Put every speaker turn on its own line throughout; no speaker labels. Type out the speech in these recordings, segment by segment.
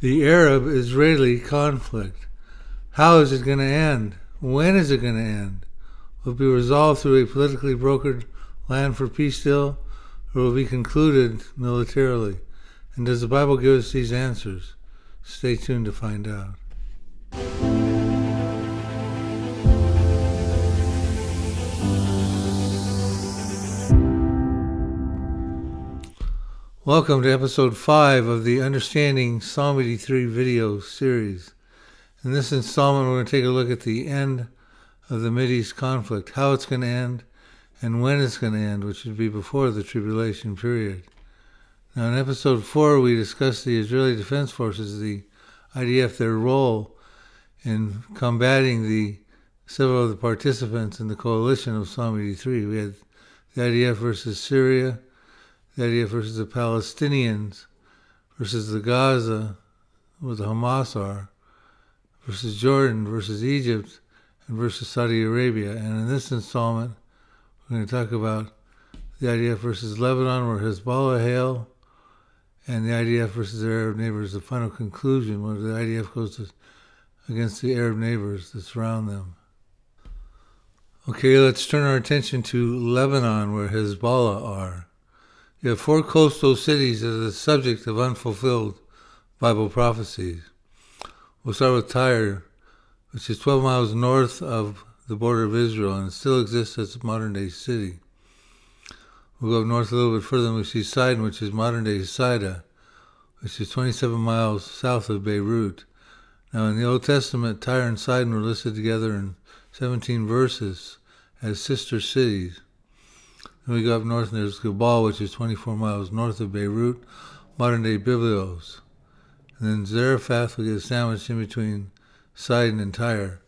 The Arab-Israeli conflict. How is it going to end? When is it going to end? Will it be resolved through a politically brokered land for peace deal, or will it be concluded militarily? And does the Bible give us these answers? Stay tuned to find out. Welcome to episode 5 of the Understanding Psalm 83 video series. In this installment, we're going to take a look at the end of the Mideast conflict, how it's going to end, and when it's going to end, which would be before the Tribulation Period. Now, in episode 4, we discussed the Israeli Defense Forces, the IDF, their role in combating several of the participants in the coalition of Psalm 83. We had the IDF versus Syria, the IDF versus the Palestinians, versus the Gaza, where the Hamas are, versus Jordan, versus Egypt, and versus Saudi Arabia. And in this installment, we're going to talk about the IDF versus Lebanon, where Hezbollah hail, and the IDF versus their Arab neighbors, the final conclusion, where the IDF goes against the Arab neighbors that surround them. Okay, let's turn our attention to Lebanon, where Hezbollah are. You have 4 coastal cities as the subject of unfulfilled Bible prophecies. We'll start with Tyre, which is 12 miles north of the border of Israel and still exists as a modern-day city. We'll go up north a little bit further and we see Sidon, which is modern-day Sidon, which is 27 miles south of Beirut. Now, in the Old Testament, Tyre and Sidon were listed together in 17 verses as sister cities. Then we go up north and there's Gebal, which is 24 miles north of Beirut, modern-day Byblos. And then Zarephath, we get sandwiched in between Sidon and Tyre.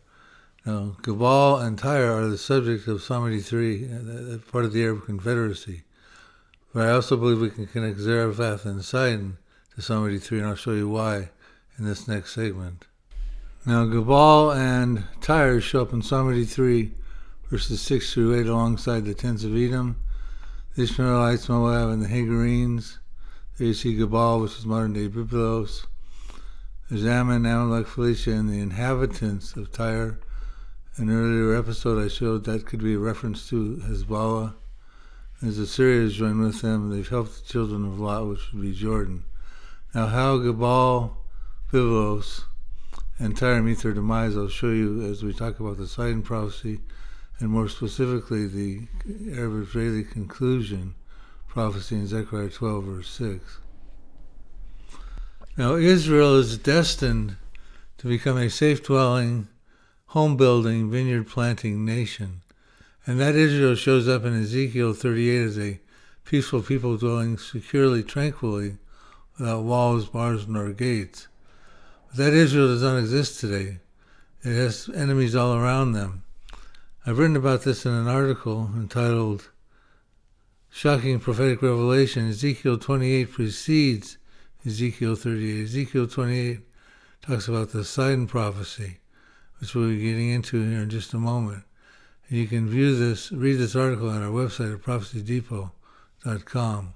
Now, Gebal and Tyre are the subject of Psalm 83, part of the Arab Confederacy. But I also believe we can connect Zarephath and Sidon to Psalm 83, and I'll show you why in this next segment. Now, Gebal and Tyre show up in Psalm 83, verses 6 through 8, alongside the tents of Edom, the Ishmaelites, Moab, and the Hagarenes. There you see Gebal, which is modern-day Byblos. There's Ammon, Amalek, Philistia, and the inhabitants of Tyre. In an earlier episode, I showed that could be a reference to Hezbollah. As the Assyrians join with them, they've helped the children of Lot, which would be Jordan. Now, how Gebal, Byblos, and Tyre meet their demise, I'll show you as we talk about the Sidon prophecy, and more specifically, the Arab-Israeli conclusion prophecy in Zechariah 12, verse 6. Now, Israel is destined to become a safe-dwelling, home-building, vineyard-planting nation. And that Israel shows up in Ezekiel 38 as a peaceful people dwelling securely, tranquilly, without walls, bars, nor gates. But that Israel does not exist today. It has enemies all around them. I've written about this in an article entitled Shocking Prophetic Revelation. Ezekiel 28 precedes Ezekiel 38. Ezekiel 28 talks about the Sidon prophecy, which we'll be getting into here in just a moment. And you can read this article on our website at prophecydepot.com.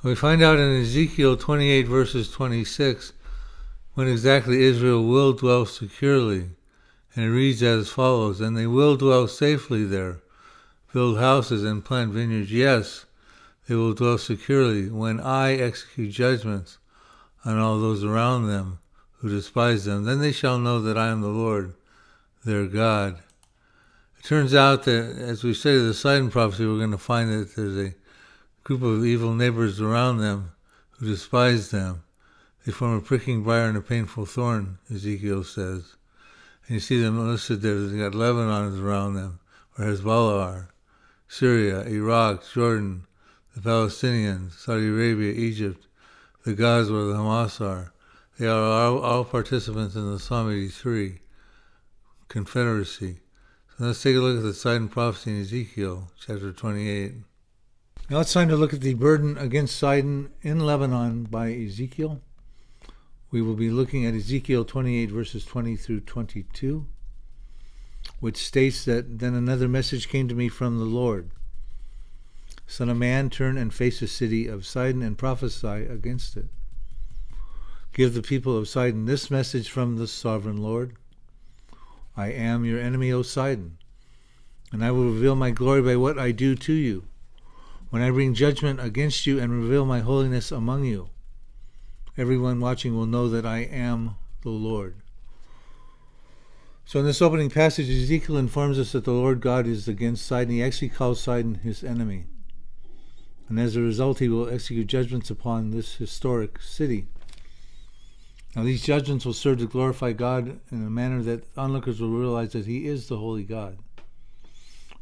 We find out in Ezekiel 28 verses 26 when exactly Israel will dwell securely. And it reads as follows, "And they will dwell safely there, build houses and plant vineyards. Yes, they will dwell securely when I execute judgments on all those around them who despise them. Then they shall know that I am the Lord, their God." It turns out that as we study the Sidon prophecy, we're going to find that there's a group of evil neighbors around them who despise them. They form a pricking briar and a painful thorn, Ezekiel says. And you see them listed there. They've got Lebanon around them, where Hezbollah are, Syria, Iraq, Jordan, the Palestinians, Saudi Arabia, Egypt, the Gaza, where the Hamas are. They are all participants in the Psalm 83 Confederacy. So let's take a look at the Sidon prophecy in Ezekiel chapter 28. Now it's time to look at the burden against Sidon in Lebanon by Ezekiel. We will be looking at Ezekiel 28 verses 20 through 22, which states that, "Then another message came to me from the Lord. Son of man, turn and face the city of Sidon and prophesy against it. Give the people of Sidon this message from the sovereign Lord. I am your enemy, O Sidon, and I will reveal my glory by what I do to you, when I bring judgment against you and reveal my holiness among you. Everyone watching will know that I am the Lord. So in this opening passage, Ezekiel informs us that the Lord God is against Sidon. He actually calls Sidon his enemy. And as a result, he will execute judgments upon this historic city. Now, these judgments will serve to glorify God in a manner that onlookers will realize that he is the holy God.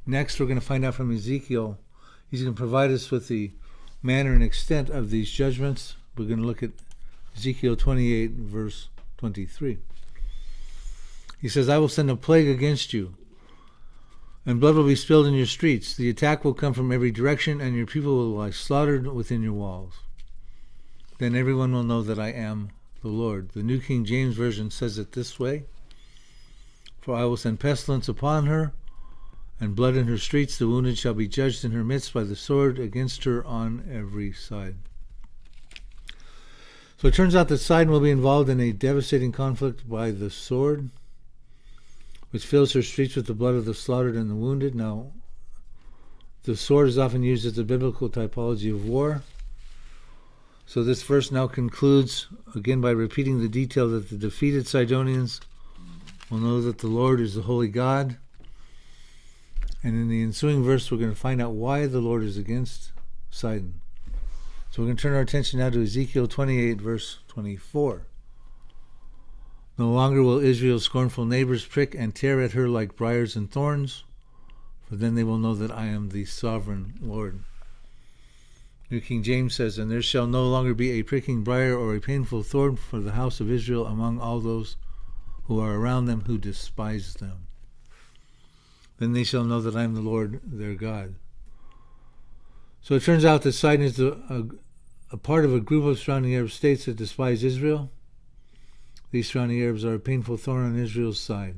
Next, we're going to find out from Ezekiel. He's going to provide us with the manner and extent of these judgments. We're going to look at Ezekiel 28, verse 23. He says, I will send a plague against you, and blood will be spilled in your streets. The attack will come from every direction, and your people will lie slaughtered within your walls. Then everyone will know that I am the Lord. The New King James Version says it this way: For I will send pestilence upon her, and blood in her streets. The wounded shall be judged in her midst by the sword against her on every side. So it turns out that Sidon will be involved in a devastating conflict by the sword, which fills her streets with the blood of the slaughtered and the wounded. Now, the sword is often used as a biblical typology of war. So this verse now concludes, again, by repeating the detail that the defeated Sidonians will know that the Lord is the holy God. And in the ensuing verse, we're going to find out why the Lord is against Sidon. So we're going to turn our attention now to Ezekiel 28, verse 24. No longer will Israel's scornful neighbors prick and tear at her like briars and thorns, for then they will know that I am the sovereign Lord. New King James says, And there shall no longer be a pricking briar or a painful thorn for the house of Israel among all those who are around them who despise them. Then they shall know that I am the Lord their God. So it turns out that Sidon is a part of a group of surrounding Arab states that despise Israel. These surrounding Arabs are a painful thorn on Israel's side.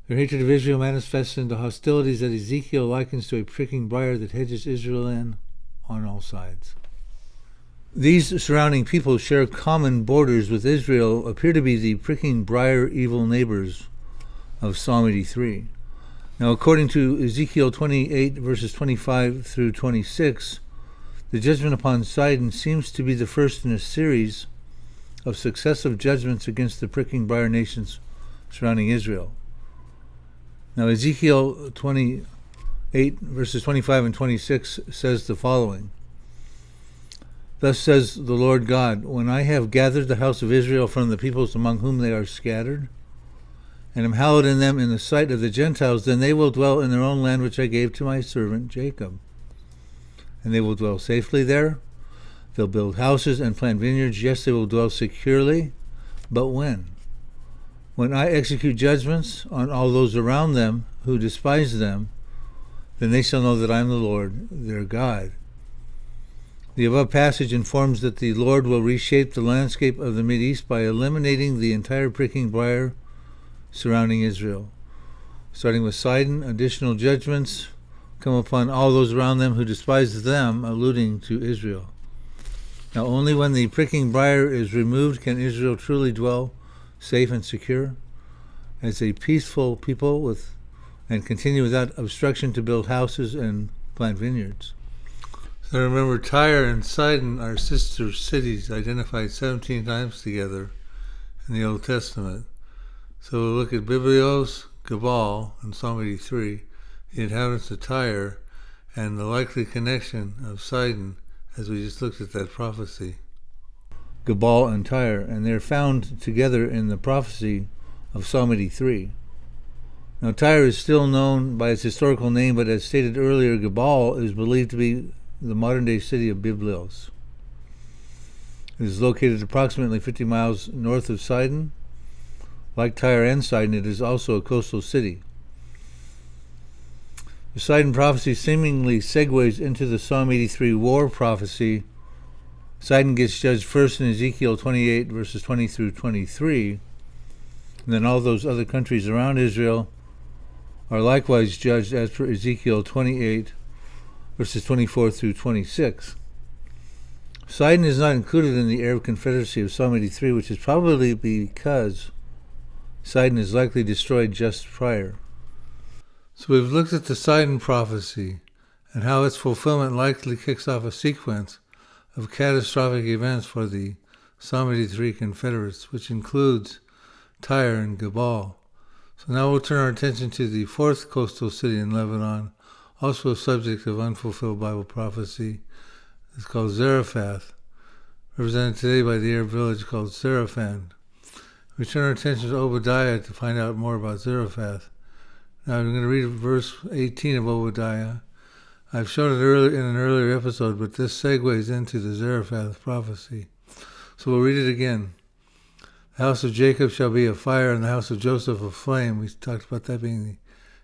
Their hatred of Israel manifests into hostilities that Ezekiel likens to a pricking briar that hedges Israel in on all sides. These surrounding people share common borders with Israel, appear to be the pricking briar evil neighbors of Psalm 83. Now, according to Ezekiel 28, verses 25 through 26, the judgment upon Sidon seems to be the first in a series of successive judgments against the pricking briar nations surrounding Israel. Now, Ezekiel 28, verses 25 and 26 says the following: Thus says the Lord God, When I have gathered the house of Israel from the peoples among whom they are scattered, and am hallowed in them in the sight of the Gentiles, then they will dwell in their own land which I gave to my servant Jacob. And they will dwell safely there. They'll build houses and plant vineyards. Yes, they will dwell securely. But when? When I execute judgments on all those around them who despise them, then they shall know that I am the Lord their God. The above passage informs that the Lord will reshape the landscape of the Mideast by eliminating the entire pricking briar surrounding Israel. Starting with Sidon, additional judgments come upon all those around them who despise them, alluding to Israel. Now, only when the pricking briar is removed can Israel truly dwell safe and secure as a peaceful people and continue without obstruction to build houses and plant vineyards. So remember, Tyre and Sidon are sister cities identified 17 times together in the Old Testament. So we'll look at Biblios, Gebal, and Psalm 83, the inhabitants of Tyre, and the likely connection of Sidon as we just looked at that prophecy. Gebal and Tyre, and they're found together in the prophecy of Psalm 83. Now, Tyre is still known by its historical name, but as stated earlier, Gebal is believed to be the modern-day city of Byblos. It is located approximately 50 miles north of Sidon. Like Tyre and Sidon, it is also a coastal city. The Sidon prophecy seemingly segues into the Psalm 83 war prophecy. Sidon gets judged first in Ezekiel 28, verses 20 through 23, and then all those other countries around Israel are likewise judged as per Ezekiel 28, verses 24 through 26. Sidon is not included in the Arab Confederacy of Psalm 83, which is probably because Sidon is likely destroyed just prior. So we've looked at the Sidon prophecy and how its fulfillment likely kicks off a sequence of catastrophic events for the Psalm 83 Confederates, which includes Tyre and Gebal. So now we'll turn our attention to the fourth coastal city in Lebanon, also a subject of unfulfilled Bible prophecy. It's called Zarephath, represented today by the Arab village called Zarephath. We turn our attention to Obadiah to find out more about Zarephath. Now I'm going to read verse 18 of Obadiah. I've shown it in an earlier episode, but this segues into the Zarephath prophecy. So we'll read it again. The house of Jacob shall be a fire, and the house of Joseph a flame. We talked about that being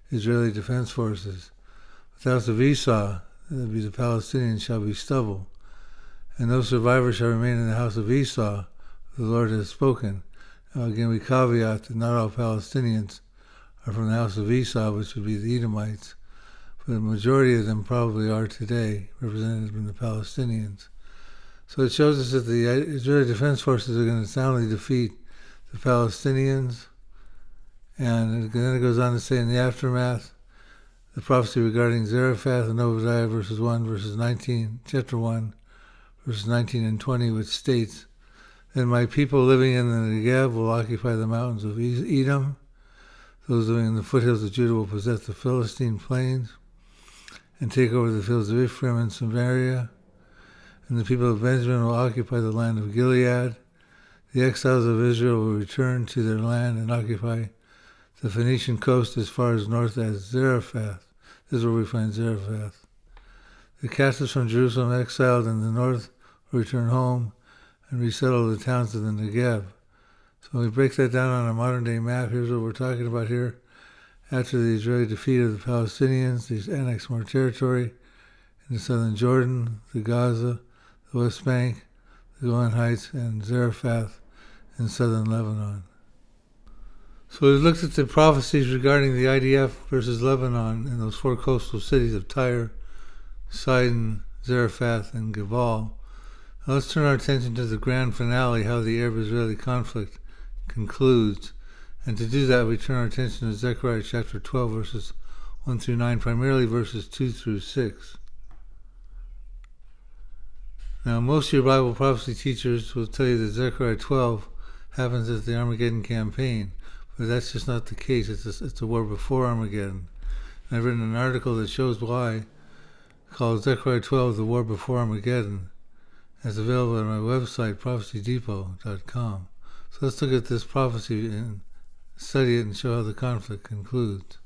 the Israeli Defense Forces. But the house of Esau, that would be the Palestinians, shall be stubble. And no survivor shall remain in the house of Esau, the Lord has spoken. Now again, we caveat that not all Palestinians are from the house of Esau, which would be the Edomites. But the majority of them probably are today, represented in the Palestinians. So it shows us that the Israeli Defense Forces are going to soundly defeat the Palestinians. And then it goes on to say in the aftermath, the prophecy regarding Zarephath and Obadiah verses 19, chapter 1, verses 19 and 20, which states, "Then my people living in the Negev will occupy the mountains of Edom. Those living in the foothills of Judah will possess the Philistine plains and take over the fields of Ephraim and Samaria. And the people of Benjamin will occupy the land of Gilead. The exiles of Israel will return to their land and occupy the Phoenician coast as far as north as Zarephath." This is where we find Zarephath. "The captives from Jerusalem exiled in the north will return home and resettle the towns of the Negev." So we break that down on a modern-day map. Here's what we're talking about here. After the Israeli defeat of the Palestinians, they annexed more territory in the southern Jordan, the Gaza, the West Bank, the Golan Heights, and Zarephath in southern Lebanon. So we've looked at the prophecies regarding the IDF versus Lebanon in those four coastal cities of Tyre, Sidon, Zarephath, and Gebal. Now let's turn our attention to the grand finale, how the Arab-Israeli conflict concludes. And to do that, we turn our attention to Zechariah chapter 12, verses 1 through 9, primarily verses 2 through 6. Now, most of your Bible prophecy teachers will tell you that Zechariah 12 happens at the Armageddon campaign, but that's just not the case. It's a war before Armageddon. And I've written an article that shows why, called Zechariah 12, The War Before Armageddon. It's available on my website, prophecydepot.com. So let's look at this prophecy and study it and show how the conflict concludes.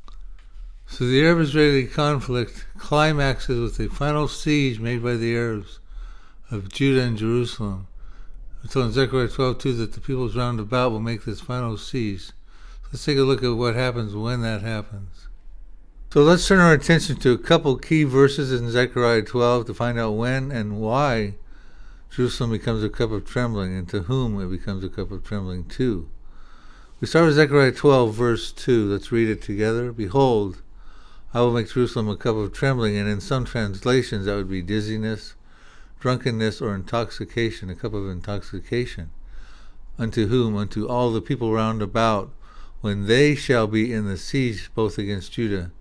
So the Arab-Israeli conflict climaxes with a final siege made by the Arabs of Judah and Jerusalem. We're told in Zechariah 12:2 that the peoples round about will make this final siege. So let's take a look at what happens when that happens. So let's turn our attention to a couple key verses in Zechariah 12 to find out when and why Jerusalem becomes a cup of trembling, and to whom it becomes a cup of trembling too. We start with Zechariah 12, verse 2. Let's read it together. "Behold, I will make Jerusalem a cup of trembling," and in some translations that would be dizziness, drunkenness, or intoxication, a cup of intoxication. "Unto whom? Unto all the people round about, when they shall be in the siege both against Judah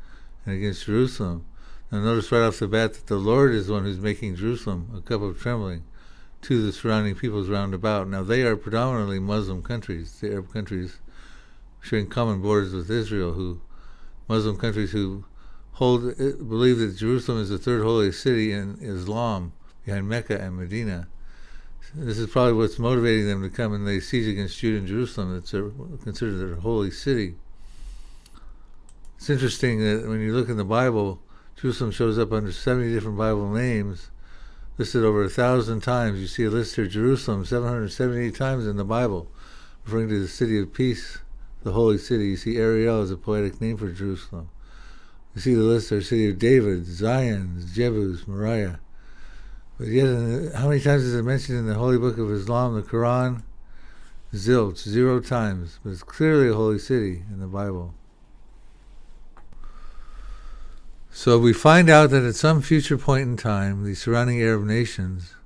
and against Jerusalem." Now notice right off the bat that the Lord is the one who's making Jerusalem a cup of trembling to the surrounding peoples round about. Now they are predominantly Muslim countries, the Arab countries sharing common borders with Israel, Muslim countries who believe that Jerusalem is the third holiest city in Islam, behind Mecca and Medina. This is probably what's motivating them to come and lay siege against Judah and Jerusalem. It's considered their holy city. It's interesting that when you look in the Bible, Jerusalem shows up under 70 different Bible names, listed over 1,000 times. You see a list here, Jerusalem, 778 times in the Bible, referring to the city of peace, the holy city. You see Ariel as a poetic name for Jerusalem. You see the list there, city of David, Zion, Jebus, Moriah. But yet, how many times is it mentioned in the Holy Book of Islam, the Quran? Zilch, 0 times. But it's clearly a holy city in the Bible. So we find out that at some future point in time, the surrounding Arab nations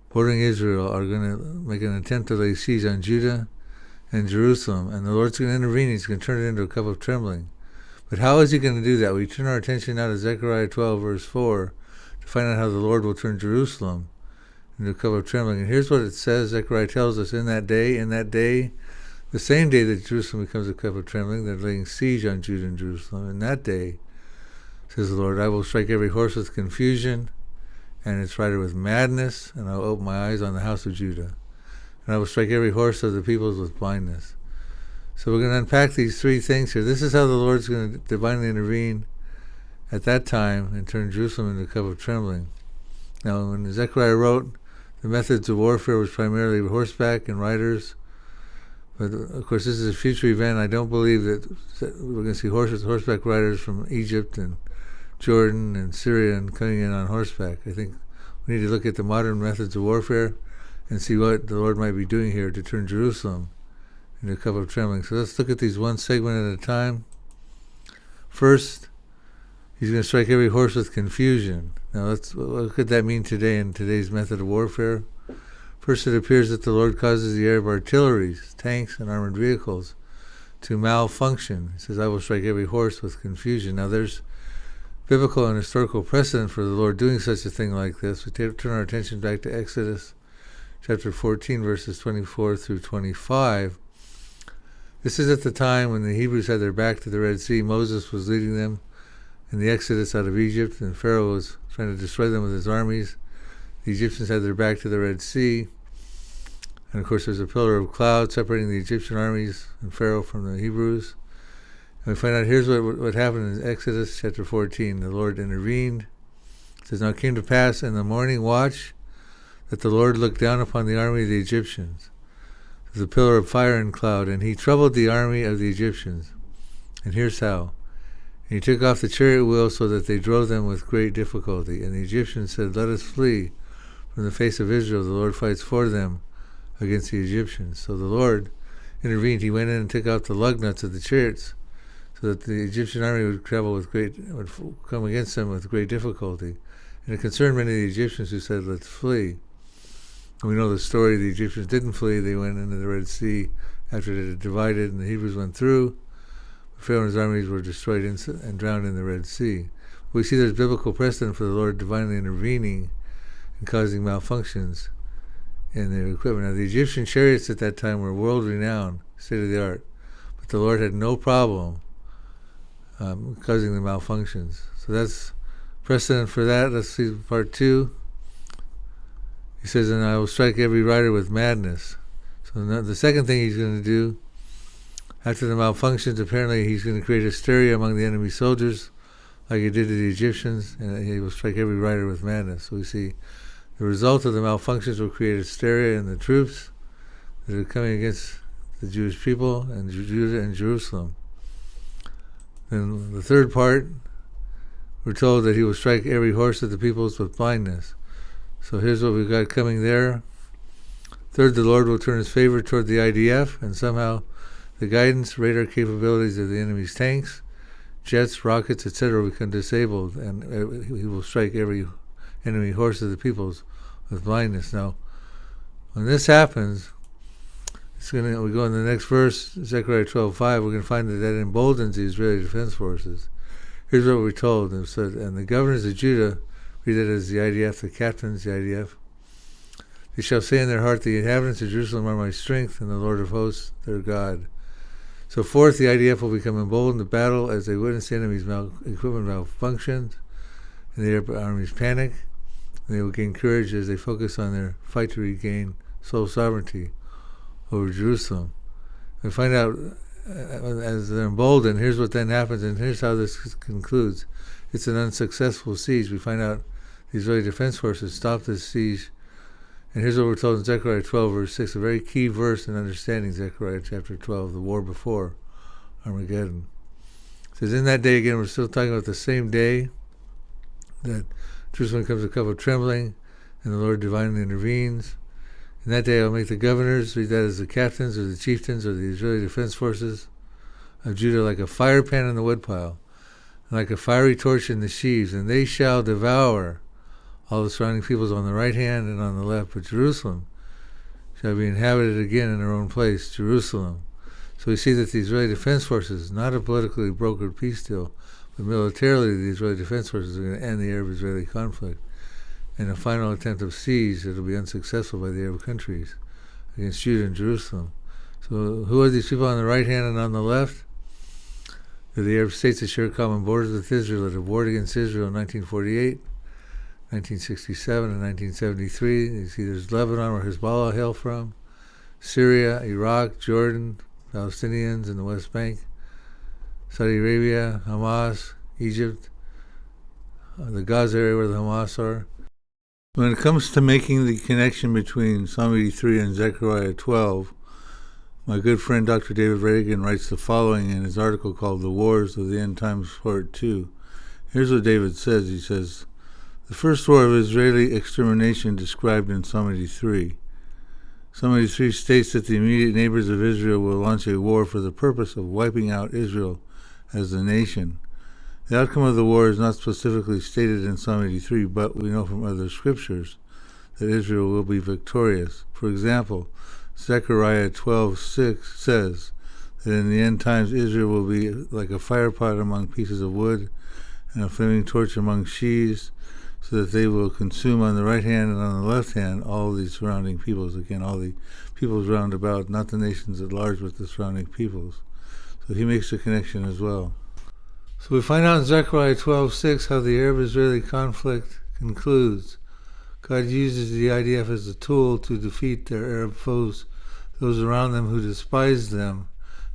bordering Israel are going to make an attempt to lay siege on Judah and Jerusalem, and the Lord's going to intervene. He's going to turn it into a cup of trembling. But how is he going to do that? We turn our attention now to Zechariah 12, verse 4, to find out how the Lord will turn Jerusalem into a cup of trembling. And here's what it says. Zechariah tells us, in that day, the same day that Jerusalem becomes a cup of trembling, they're laying siege on Judah and Jerusalem. In that day, says the Lord, I will strike every horse with confusion, and its rider with madness, and I will open my eyes on the house of Judah. And I will strike every horse of the peoples with blindness. So we're going to unpack these three things here. This is how the Lord's going to divinely intervene at that time and turn Jerusalem into a cup of trembling. Now, when Zechariah wrote, the methods of warfare was primarily horseback and riders. But, of course, this is a future event. I don't believe that we're going to see horseback riders from Egypt and Jordan and Syria and coming in on horseback. I think we need to look at the modern methods of warfare and see what the Lord might be doing here to turn Jerusalem into a cup of trembling. So let's look at these one segment at a time. First, he's going to strike every horse with confusion. Now, what could that mean today in today's method of warfare? First, it appears that the Lord causes the Arab artilleries, tanks, and armored vehicles to malfunction. He says, I will strike every horse with confusion. Now, there's biblical and historical precedent for the Lord doing such a thing like this. We turn our attention back to Exodus chapter 14, verses 24 through 25. This is at the time when the Hebrews had their back to the Red Sea. Moses was leading them in the exodus out of Egypt, and Pharaoh was trying to destroy them with his armies. The Egyptians had their back to the Red Sea. And of course, there's a pillar of cloud separating the Egyptian armies and Pharaoh from the Hebrews. And we find out here's what happened in Exodus chapter 14. The Lord intervened. It says, Now it came to pass in the morning watch that the Lord looked down upon the army of the Egyptians with a pillar of fire and cloud, and he troubled the army of the Egyptians. And here's how. And he took off the chariot wheels so that they drove them with great difficulty. And the Egyptians said, Let us flee from the face of Israel. The Lord fights for them against the Egyptians. So the Lord intervened. He went in and took out the lug nuts of the chariots so that the Egyptian army would come against them with great difficulty. And it concerned many of the Egyptians who said, Let's flee. And we know the story. The Egyptians didn't flee. They went into the Red Sea after it had divided, and the Hebrews went through. Pharaoh and his armies were destroyed and drowned in the Red Sea. We see there's biblical precedent for the Lord divinely intervening and causing malfunctions in their equipment. Now, the Egyptian chariots at that time were world-renowned, state-of-the-art, but the Lord had no problem causing the malfunctions. So that's precedent for that. Let's see part 2. He says, And I will strike every rider with madness. So the second thing he's going to do, after the malfunctions, apparently he's going to create hysteria among the enemy soldiers, like he did to the Egyptians, and he will strike every rider with madness. So we see the result of the malfunctions will create hysteria in the troops that are coming against the Jewish people and Judah and Jerusalem. Then the third part, we're told that he will strike every horse of the peoples with blindness. So here's what we've got coming there. Third, the Lord will turn his favor toward the IDF, and somehow the guidance, radar capabilities of the enemy's tanks, jets, rockets, etc. will become disabled, and he will strike every enemy horse of the peoples with blindness. Now, when this happens, we go in the next verse, Zechariah 12:5. We're going to find that emboldens the Israeli defense forces. Here's what we're told. It said, And the governors of Judah, read that as the IDF, the captains, the IDF, they shall say in their heart, The inhabitants of Jerusalem are my strength, and the Lord of hosts their God. So fourth, the IDF will become emboldened to battle as they witness the enemy's equipment malfunctions, and the armies panic, and they will gain courage as they focus on their fight to regain sole sovereignty over Jerusalem. We find out as they're emboldened, here's what then happens, and here's how this concludes. It's an unsuccessful siege. We find out the Israeli Defense Forces stopped this siege. And here's what we're told in Zechariah 12, verse 6, a very key verse in understanding Zechariah chapter 12, the war before Armageddon. It says, In that day, again, we're still talking about the same day that Jerusalem becomes a cup of trembling, and the Lord divinely intervenes. In that day, I'll make the governors, read that as the captains or the chieftains or the Israeli Defense Forces of Judah, like a fire pan in the woodpile. like a fiery torch in the sheaves, and they shall devour all the surrounding peoples on the right hand and on the left. But Jerusalem shall be inhabited again in her own place, Jerusalem. So we see that the Israeli Defense Forces, not a politically brokered peace deal, but militarily the Israeli Defense Forces are going to end the Arab-Israeli conflict. In a final attempt of siege that will be unsuccessful by the Arab countries against Judah and Jerusalem. So who are these people on the right hand and on the left? They're the Arab states that share common borders with Israel that have warred against Israel in 1948, 1967, and 1973. You see there's Lebanon, where Hezbollah hail from, Syria, Iraq, Jordan, Palestinians in the West Bank, Saudi Arabia, Hamas, Egypt, the Gaza area where the Hamas are. When it comes to making the connection between Psalm 83 and Zechariah 12, my good friend Dr. David Reagan writes the following in his article called The Wars of the End Times Part 2. Here's what David says. He says, the first war of Israeli extermination described in Psalm 83. Psalm 83 states that the immediate neighbors of Israel will launch a war for the purpose of wiping out Israel as a nation. The outcome of the war is not specifically stated in Psalm 83, but we know from other scriptures that Israel will be victorious. For example, Zechariah 12:6 says that in the end times Israel will be like a fire pot among pieces of wood and a flaming torch among sheaves, so that they will consume on the right hand and on the left hand all the surrounding peoples. Again, all the peoples round about, not the nations at large, but the surrounding peoples. So he makes the connection as well. So we find out in Zechariah 12:6 how the Arab-Israeli conflict concludes. God uses the IDF as a tool to defeat their Arab foes, those around them who despise them,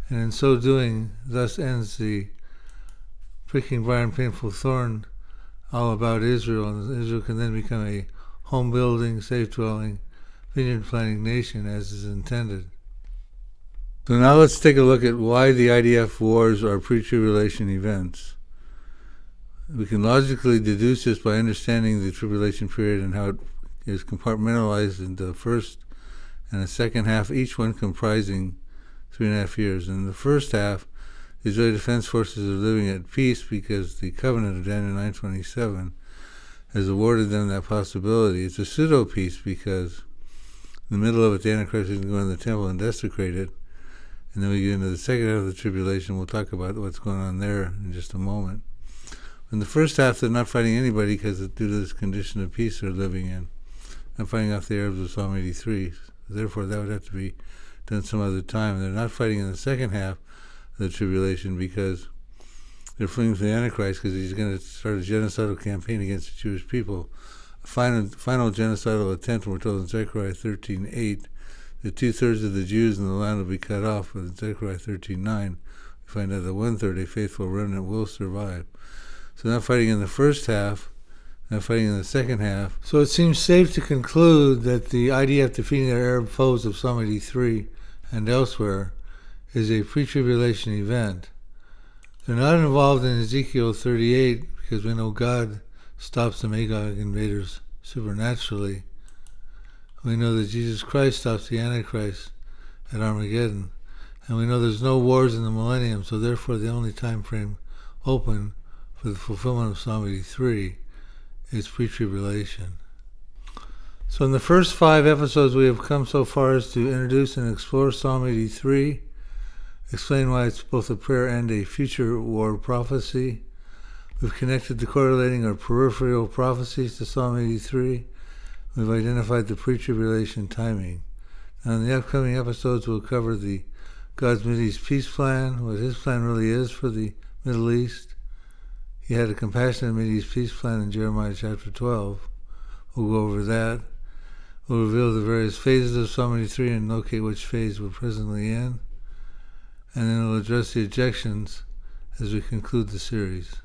and in so doing, thus ends the pricking briar and painful thorn all about Israel, and Israel can then become a home-building, safe-dwelling, vineyard-planting nation as is intended. So now let's take a look at why the IDF wars are pre-tribulation events. We can logically deduce this by understanding the tribulation period and how it is compartmentalized into the first and the second half, each one comprising 3.5 years. In the first half, the Israeli Defense Forces are living at peace because the covenant of Daniel 9:27 has awarded them that possibility. It's a pseudo-peace because in the middle of it, the Antichrist is going to go in the temple and desecrate it. And then we get into the second half of the tribulation. We'll talk about what's going on there in just a moment. In the first half, they're not fighting anybody because due to this condition of peace they're living in. Not fighting off the Arabs of Psalm 83. Therefore, that would have to be done some other time. They're not fighting in the second half of the tribulation because they're fleeing from the Antichrist because he's going to start a genocidal campaign against the Jewish people. A final genocidal attempt, we're told in Zechariah 13:8, that 2/3 of the Jews in the land will be cut off. But in Zechariah 13:9, we find out that 1/3, a faithful remnant, will survive. So not fighting in the first half, not fighting in the second half. So it seems safe to conclude that the IDF defeating their Arab foes of Psalm 83 and elsewhere is a pre-tribulation event. They're not involved in Ezekiel 38 because we know God stops the Magog invaders supernaturally. We know that Jesus Christ stops the Antichrist at Armageddon. And we know there's no wars in the millennium, so therefore the only time frame open for the fulfillment of Psalm 83 is pre-tribulation. So in the first 5 episodes we have come so far as to introduce and explore Psalm 83, explain why it's both a prayer and a future war prophecy. We've connected the correlating or peripheral prophecies to Psalm 83. We've identified the pre-tribulation timing. Now in the upcoming episodes we'll cover the God's Mideast peace plan, what his plan really is for the Middle East. He had a compassionate Mideast peace plan in Jeremiah chapter 12. We'll go over that. We'll reveal the various phases of Psalm 83 and locate which phase we're presently in. And then we'll address the objections as we conclude the series.